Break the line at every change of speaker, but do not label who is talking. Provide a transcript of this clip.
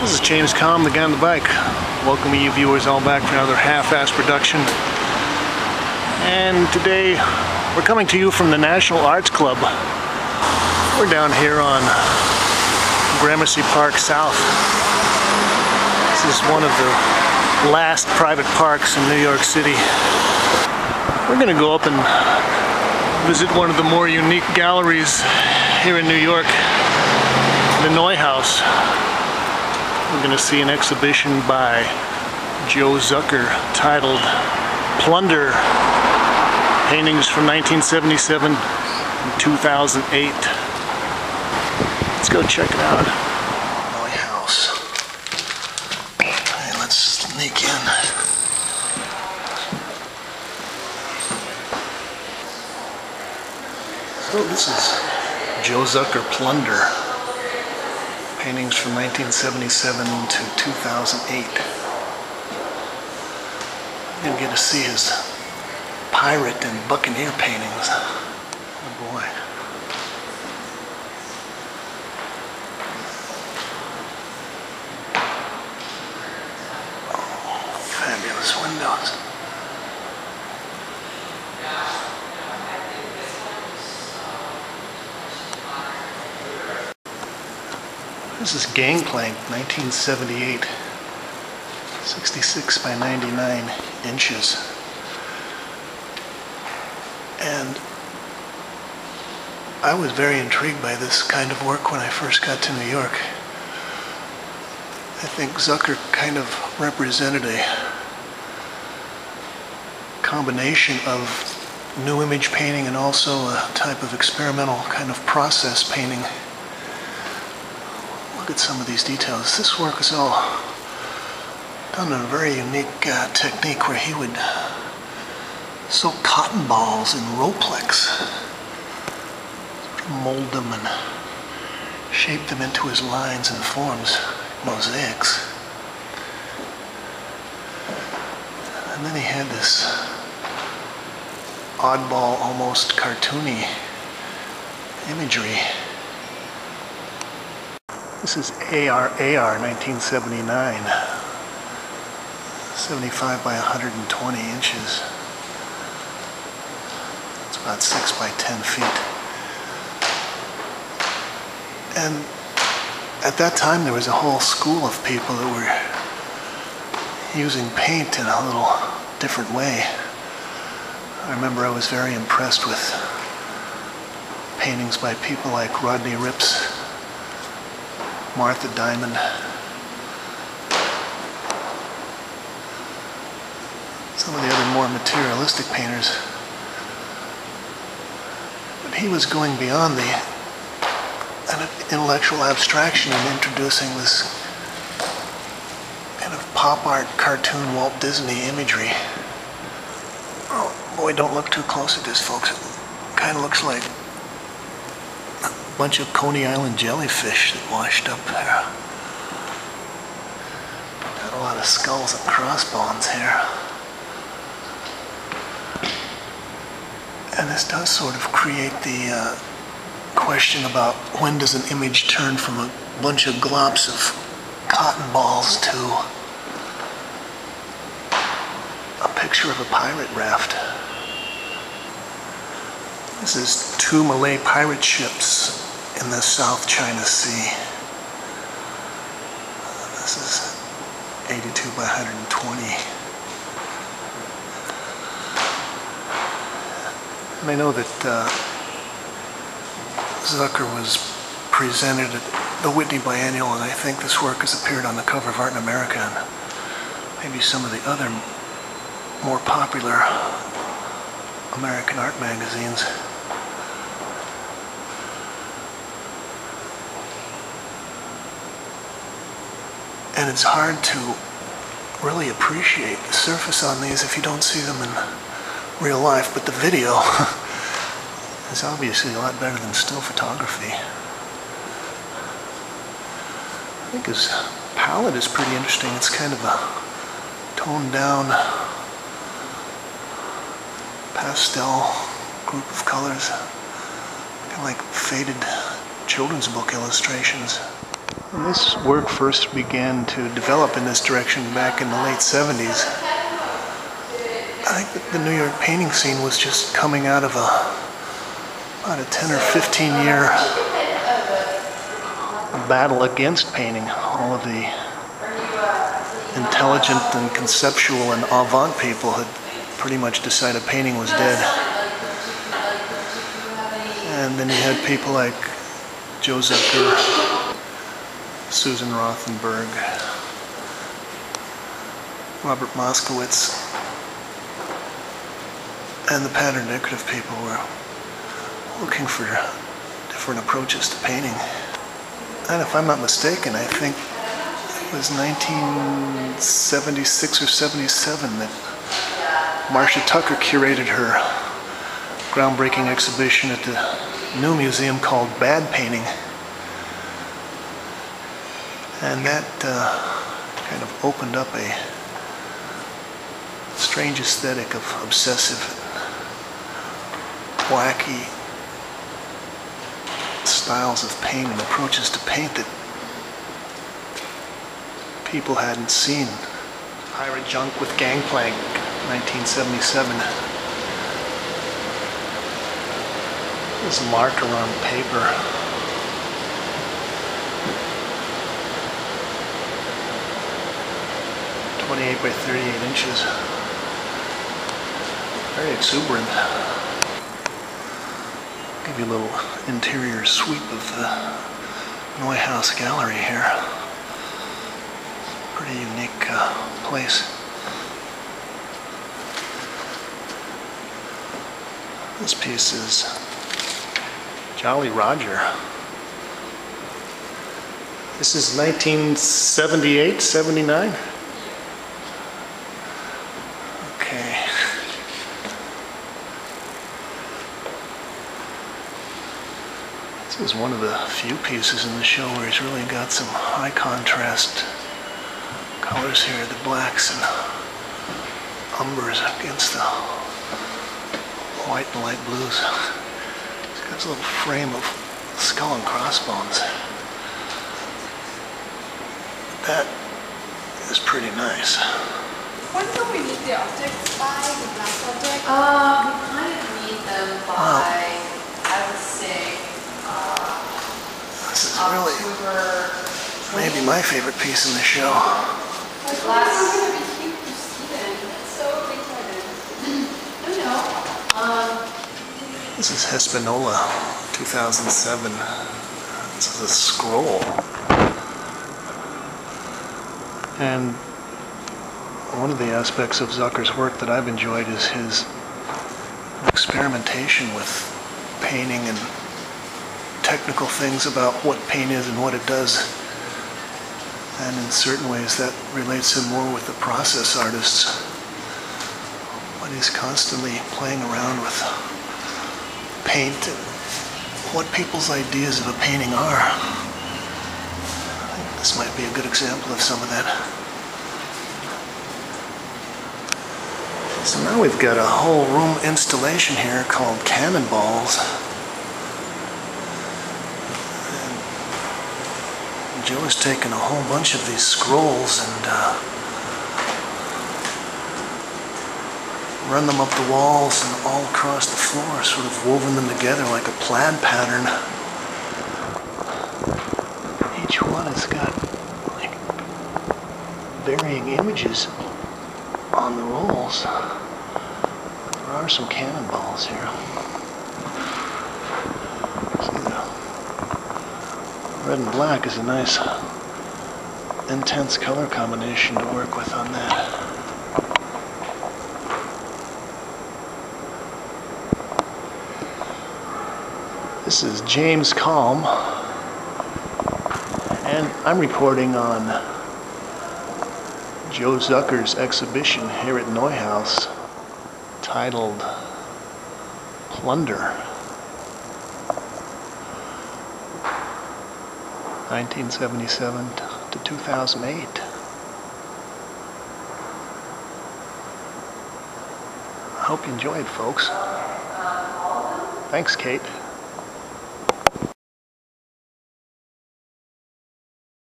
This is James Kalm, the guy on the bike, welcoming you viewers all back for another half-ass production. And today we're coming to you from the National Arts Club. We're down here on Gramercy Park South. This is one of the last private parks in New York City. We're going to go up and visit one of the more unique galleries here in New York, the Nyehaus. We're going to see an exhibition by Joe Zucker titled Plunder, paintings from 1977 and 2008. Let's go check it out. Nyehaus. Hey, let's sneak in. So this is Joe Zucker Plunder. Paintings from 1977 to 2008. You're gonna get to see his pirate and buccaneer paintings. Oh boy. Oh, fabulous windows. This is Gangplank, 1978, 66 by 99 inches. And I was very intrigued by this kind of work when I first got to New York. I think Zucker kind of represented a combination of new image painting and also a type of experimental kind of process painting. Look at some of these details. This work is all done in a very unique technique where he would soak cotton balls in Rollex, mold them and shape them into his lines and forms, mosaics. And then he had this oddball, almost cartoony imagery. This is AR 1979, 75 by 120 inches. It's about 6 by 10 feet. And at that time there was a whole school of people that were using paint in a little different way. I remember I was very impressed with paintings by people like Rodney Rips, Martha Diamond. Some of the other more materialistic painters. But he was going beyond the intellectual abstraction and introducing this kind of pop art cartoon Walt Disney imagery. Oh boy, don't look too close at this, folks. It kind of looks like bunch of Coney Island jellyfish that washed up there. Got a lot of skulls and crossbones here. And this does sort of create the question about when does an image turn from a bunch of globs of cotton balls to a picture of a pirate raft. This is 2 Malay pirate ships in the South China Sea. This is 82 by 120. And I know that Zucker was presented at the Whitney Biennial, and I think this work has appeared on the cover of Art in America and maybe some of the other more popular American art magazines. And it's hard to really appreciate the surface on these if you don't see them in real life, but the video is obviously a lot better than still photography. I think his palette is pretty interesting. It's kind of a toned down pastel group of colors, kind of like faded children's book illustrations. When this work first began to develop in this direction back in the late 70s, I think that the New York painting scene was just coming out of about a 10 or 15 year battle against painting. All of the intelligent and conceptual and avant people had pretty much decided painting was dead. And then you had people like Joe Zucker, Susan Rothenberg, Robert Moskowitz, and the pattern decorative people were looking for different approaches to painting. And if I'm not mistaken, I think it was 1976 or 77 that Marcia Tucker curated her groundbreaking exhibition at the new museum called Bad Painting. And that kind of opened up a strange aesthetic of obsessive, wacky styles of paint and approaches to paint that people hadn't seen. Pirate Junk with Gangplank, 1977. This marker on paper. .28 by 38 inches. Very exuberant. Give you a little interior sweep of the Nyehaus gallery here. Pretty unique place. This piece is Jolly Roger. This is 1978, 79. Okay. This is one of the few pieces in the show where he's really got some high contrast colors here, the blacks and umbers against the white and light blues. He's got this little frame of skull and crossbones. That is pretty nice.
When do we need the objects by, the glass objects?
We kind of need them by, I would say,
this is really
October
maybe my favorite piece in the show.
It's going to be cute to see them. It's so retarded.
I don't know.
This is Hespinola, 2007. This is a scroll. And one of the aspects of Zucker's work that I've enjoyed is his experimentation with painting and technical things about what paint is and what it does. And in certain ways that relates him more with the process artists. But he's constantly playing around with paint and what people's ideas of a painting are. I think this might be a good example of some of that. So now we've got a whole room installation here called Cannonballs. And Joe has taken a whole bunch of these scrolls and run them up the walls and all across the floor, sort of woven them together like a plaid pattern. Each one has got like varying images on the rolls. There are some cannonballs here. See, the red and black is a nice intense color combination to work with on that. This is James Kalm, and I'm reporting on Joe Zucker's exhibition here at Nyehaus titled Plunder, 1977 to 2008. I hope you enjoyed, folks. Thanks, Kate.